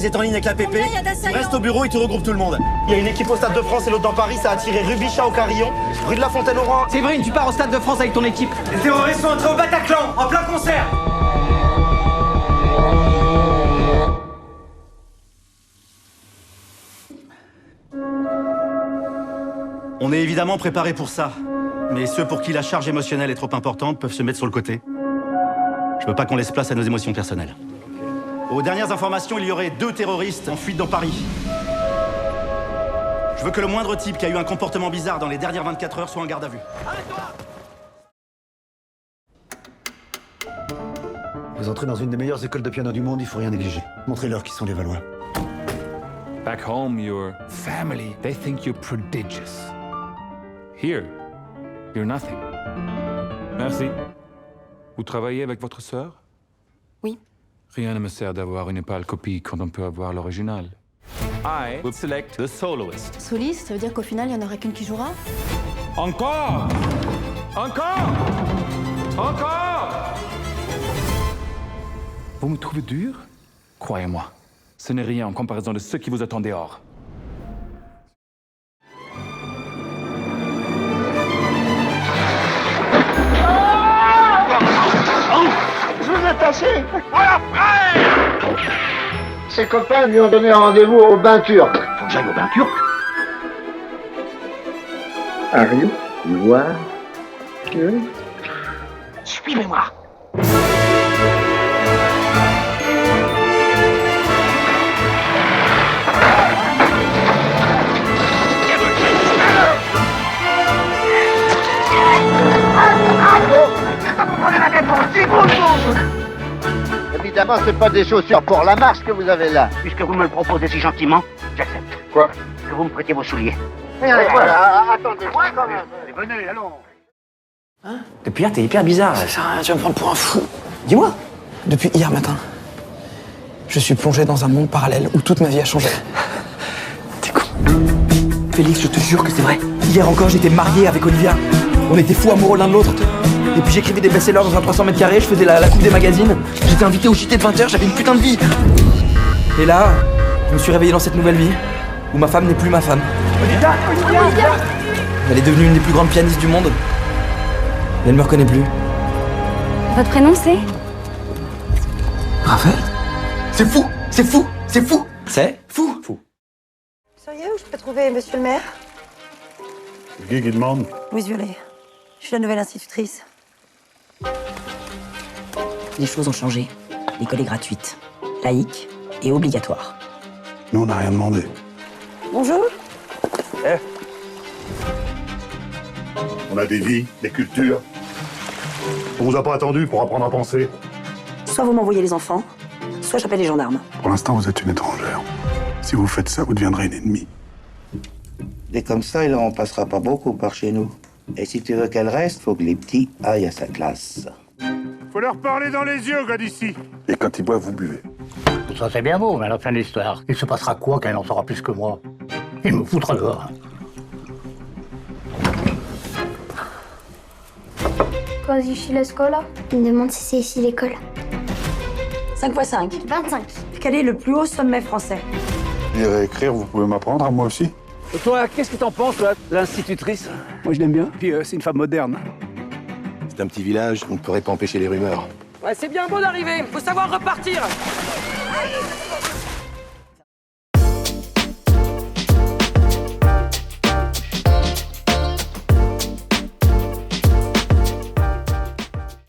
Fabrice est en ligne avec la PP. Reste au bureau et tu regroupes tout le monde. Il y a une équipe au Stade de France et l'autre dans Paris, ça a tiré rue Bichat au Carillon, rue de la Fontaine-au-Roi. Séverine, tu pars au Stade de France avec ton équipe. Les terroristes sont entrés au Bataclan, en plein concert. On est évidemment préparé pour ça. Mais ceux pour qui la charge émotionnelle est trop importante peuvent se mettre sur le côté. Je veux pas qu'on laisse place à nos émotions personnelles. Aux dernières informations, il y aurait 2 terroristes en fuite dans Paris. Je veux que le moindre type qui a eu un comportement bizarre dans les dernières 24 heures soit en garde à vue. Vous entrez dans une des meilleures écoles de piano du monde, il faut rien négliger. Montrez-leur qui sont les Valois. Back home, your family, they think you're prodigious. Here, you're nothing. Merci. Vous travaillez avec votre sœur? Oui. Rien ne me sert d'avoir une pâle copie quand on peut avoir l'original. I will select the soloist. Soliste, ça veut dire qu'au final, il n'y en aura qu'une qui jouera? Encore! Encore! Encore! Vous me trouvez dur? Croyez-moi, ce n'est rien en comparaison de ce qui vous attend dehors. Je vous ai tassé. Voilà, prêt. Ses copains lui ont donné rendez-vous au bain turc. Faut que j'aille au bain turc. Arrive, voir. Suivez-moi. Évidemment, c'est pas des chaussures pour la marche que vous avez là. Puisque vous me le proposez si gentiment, j'accepte. Quoi? Que vous me prêtiez vos souliers. Voilà, attendez-moi quand même. Venez, allons. Hein? Depuis hier, t'es hyper bizarre. Ça sert à rien, tu vas me prendre pour un fou. Dis-moi. Depuis hier matin, je suis plongé dans un monde parallèle où toute ma vie a changé. T'es con. Félix, je te jure que c'est vrai. Hier encore, j'étais marié avec Olivia. On était fous amoureux l'un de l'autre. Et puis j'écrivais des best-sellers dans un 300 mètres carrés, je faisais la coupe des magazines. J'étais invité au JT de 20h, j'avais une putain de vie. Et là, je me suis réveillé dans cette nouvelle vie, où ma femme n'est plus ma femme. Olivia. Elle est devenue une des plus grandes pianistes du monde. Et elle me reconnaît plus. Votre prénom, c'est? Raphaël? C'est fou! C'est fou! C'est fou! C'est fou! Vous seriez où je peux trouver monsieur le maire? C'est qui demande? Louise Violet. Je suis la nouvelle institutrice. Les choses ont changé. L'école est gratuite, laïque et obligatoire. Nous, on n'a rien demandé. Bonjour. On a des vies, des cultures. On vous a pas attendu pour apprendre à penser. Soit vous m'envoyez les enfants, soit j'appelle les gendarmes. Pour l'instant, vous êtes une étrangère. Si vous faites ça, vous deviendrez une ennemie. Et comme ça, il en passera pas beaucoup par chez nous. Et si tu veux qu'elle reste, faut que les petits aillent à sa classe. Faut leur parler dans les yeux, gars d'ici. Et quand ils boivent, vous buvez. Tout ça, c'est bien beau, mais à la fin de l'histoire, il se passera quoi quand elle en saura plus que moi? Il me foutra dehors. Quasi ici la scola? Il me demande si c'est ici l'école. 5 x 5. 25. Quel est le plus haut sommet français? Lire et écrire, vous pouvez m'apprendre à moi aussi. Et toi, qu'est-ce que t'en penses, toi, l'institutrice? Moi, je l'aime bien. Puis, c'est une femme moderne. C'est un petit village, on ne pourrait pas empêcher les rumeurs. Ouais, c'est bien beau d'arriver. Faut savoir repartir.